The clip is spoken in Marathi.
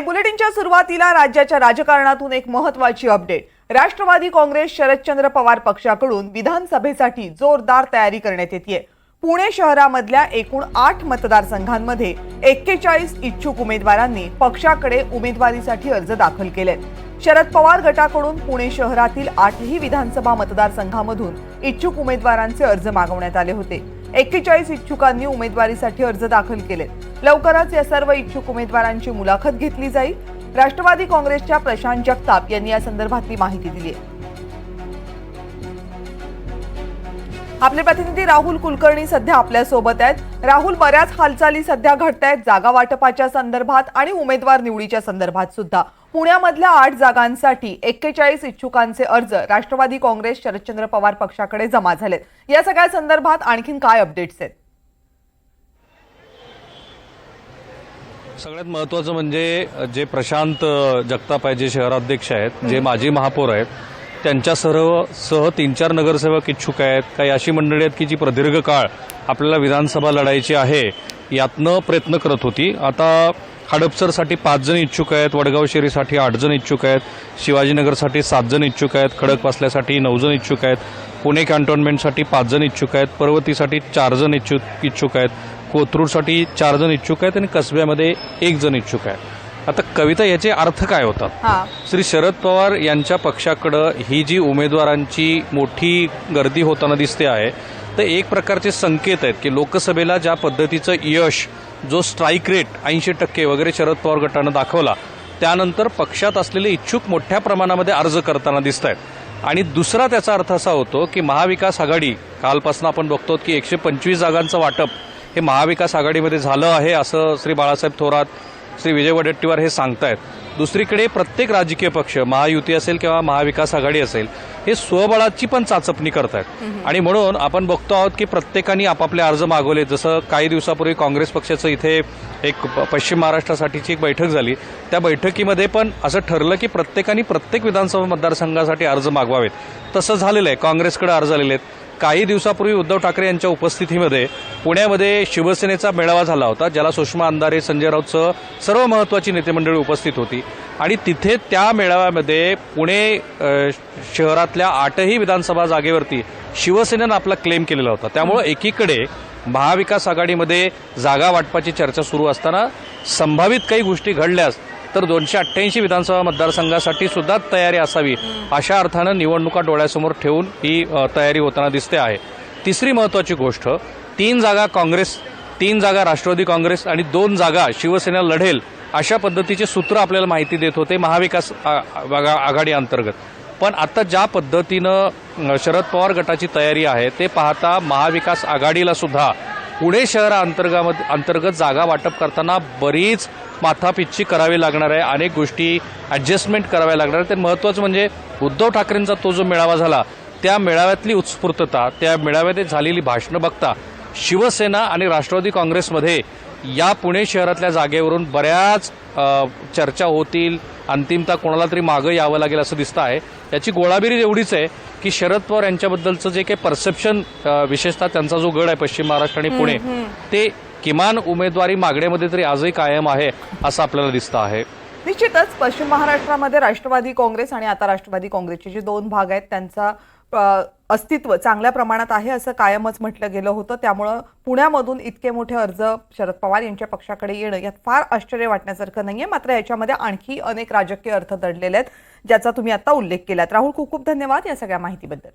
बुलेटिनच्या सुरुवातीला राज्याच्या राजकारणातून एक महत्त्वाची अपडेट। राष्ट्रवादी काँग्रेस शरदचंद्र पवार पक्षाकडून विधानसभेसाठी जोरदार तयारी करण्यात येते। पुणे शहरामधल्या एकूण 8 मतदारसंघांमध्ये 41 इच्छुक उमेदवारांनी पक्षाकडे उमेदवारीसाठी अर्ज दाखल केलेत। शरद पवार गटाकडून पुणे शहरातील 8ही विधानसभा मतदारसंघांमधून इच्छुक उमेदवारांचे अर्ज मागवण्यात आले होते। 41 इच्छुकांनी उमेदवारीसाठी अर्ज दाखल केलेत। लवकरच या सर्व इच्छुक उमेदवारांची मुलाखत घेतली जाईल। राष्ट्रवादी काँग्रेसच्या प्रशांत जगताप यांनी या संदर्भातली माहिती दिली आहे। आपले प्रतिनिधी राहुल कुलकर्णी सध्या आपल्या सोबत आहेत। राहुल, बऱ्याच हालचाली सध्या घडतायत जागा वाटपाच्या संदर्भात आणि उमेदवार निवडीच्या संदर्भात सुद्धा। पुण्यामधल्या 8 जागांसाठी 41 इच्छुकांचे अर्ज राष्ट्रवादी काँग्रेस शरदचंद्र पवार पक्षाकडे जमा झालेत। या सगळ्या संदर्भात आणखीन काय अपडेट्स आहेत? सगळ्यात महत्त्वाचं म्हणजे जे प्रशांत जगताप आहे, जे शहराध्यक्ष आहेत, जे माजी महापौर आहेत, त्यांच्या सह 3-4 नगरसेवक इच्छुक आहेत। काही अशी मंडळी आहेत की जी प्रदीर्घ काळ आपल्याला विधानसभा लढायची आहे यातनं प्रयत्न करत होती। आता हडपसरसाठी 5 जण इच्छुक आहेत, वडगाव शेरीसाठी 8 जण इच्छुक आहेत, शिवाजीनगरसाठी 7 जण इच्छुक आहेत, खडकवासल्यासाठी 9 जण इच्छुक आहेत, पुणे कॅन्टोन्मेंटसाठी 5 जण इच्छुक आहेत, पर्वतीसाठी 4 जण इच्छुक आहेत, कोथरूडसाठी 4 जण इच्छुक आहेत आणि कसब्यामध्ये 1 जण इच्छुक आहे। आता कविता, याचे अर्थ काय होतात? श्री शरद पवार यांच्या पक्षाकडे ही जी उमेदवारांची मोठी गर्दी होताना दिसते आहे, तर एक प्रकारचे संकेत आहेत की लोकसभेला ज्या पद्धतीचं यश, जो स्ट्राईक रेट 80% वगैरे शरद पवार गटानं दाखवला, त्यानंतर पक्षात असलेले इच्छुक मोठ्या प्रमाणामध्ये अर्ज करताना दिसत आहेत। आणि दुसरा त्याचा अर्थ असा होतो की महाविकास आघाडी, कालपासून आपण बघतो की 125 जागांचं वाटप हे महाविकास आघाडीमध्ये झालं आहे, असं श्री बाळासाहेब थोरात, श्री विजय वडेट्टीवार हे सांगतायत। दुसरीकडे प्रत्येक राजकीय पक्ष, महायुती असेल किंवा महाविकास आघाडी असेल, हे स्वबळाची पण चाचपणी करतायत। आणि म्हणून आपण बघतो आहोत की प्रत्येकाने आपापले अर्ज मागवले। जसं काही दिवसापूर्वी काँग्रेस पक्षाचं इथे एक पश्चिम महाराष्ट्रासाठीची एक बैठक झाली, त्या बैठकीमध्ये पण असं ठरलं की प्रत्येकाने प्रत्येक विधानसभा मतदारसंघासाठी अर्ज मागवावेत। तसं झालेलं आहे, काँग्रेसकडे अर्ज आलेले आहेत। काही दिवसापूर्वी उद्धव ठाकरे यांच्या उपस्थितीमध्ये पुण्यामध्ये शिवसेनेचा मेळावा झाला होता, ज्याला सुषमा अंधारे, संजय राऊतसह सर्व महत्त्वाची नेतेमंडळी उपस्थित होती। आणि तिथे त्या मेळाव्यामध्ये पुणे शहरातल्या 8ही विधानसभा जागेवरती शिवसेनेनं आपला क्लेम केलेला होता। त्यामुळे एकीकडे महाविकास आघाडीमध्ये जागा वाटपाची चर्चा सुरू असताना संभावित काही गोष्टी घडल्यास तर 288 विधानसभा मतदारसंघासाठी सुद्धा तयारी असावी, अशा अर्थानं निवडणुका डोळ्यासमोर ठेवून ही तयारी होताना दिसते आहे। तिसरी महत्त्वाची गोष्ट, 3 जागा काँग्रेस, 3 जागा राष्ट्रवादी काँग्रेस आणि 2 जागा शिवसेना लढेल, अशा पद्धतीचे सूत्र आपल्याला माहिती देत होते महाविकास आघाडी अंतर्गत। पण आता ज्या पद्धतीनं शरद पवार गटाची तयारी आहे ते पाहता महाविकास आघाडीला सुद्धा पुणे शहराअंतर्गत जागा वाटप करताना बरीच माथापिच्ची करावी लागणार आहे, अनेक गोष्टी ॲडजस्टमेंट कराव्या लागणार आहेत। तर महत्त्वाचं म्हणजे उद्धव ठाकरेंचा तो जो मेळावा झाला, त्या मेळाव्यातली उत्स्फूर्तता, त्या मेळाव्यात झालेली भाषणं बघता शिवसेना आणि राष्ट्रवादी काँग्रेसमध्ये या पुणे शहरातल्या जागेवरून बऱ्याच चर्चा होतील, अंतिमता कोणाला तरी मागं यावं लागेल असं दिसतं आहे। याची गोळाबेरीज एवढीच आहे की शरद पवार यांच्याबद्दलचं जे काही परसेप्शन, विशेषतः त्यांचा जो गड आहे पश्चिम महाराष्ट्र आणि पुणे, ते किमान उमेदवारी मागण्यामध्ये तरी आजही कायम आहे असं आपल्याला दिसतं आहे। निश्चितच पश्चिम महाराष्ट्रामध्ये राष्ट्रवादी काँग्रेस आणि आता राष्ट्रवादी काँग्रेसचे जे 2 भाग आहेत त्यांचा अस्तित्व चांगल्या प्रमाणात आहे असं कायमच म्हटलं गेलं होतं। त्यामुळे पुण्यामधून इतके मोठे अर्ज शरद पवार यांच्या पक्षाकडे येणं यात फार आश्चर्य वाटण्यासारखं नाहीये। मात्र याच्यामध्ये आणखी अनेक राजकीय अर्थ दडलेले आहेत, ज्याचा तुम्ही आता उल्लेख केलात। राहुल, खूप खूप धन्यवाद या सगळ्या माहितीबद्दल।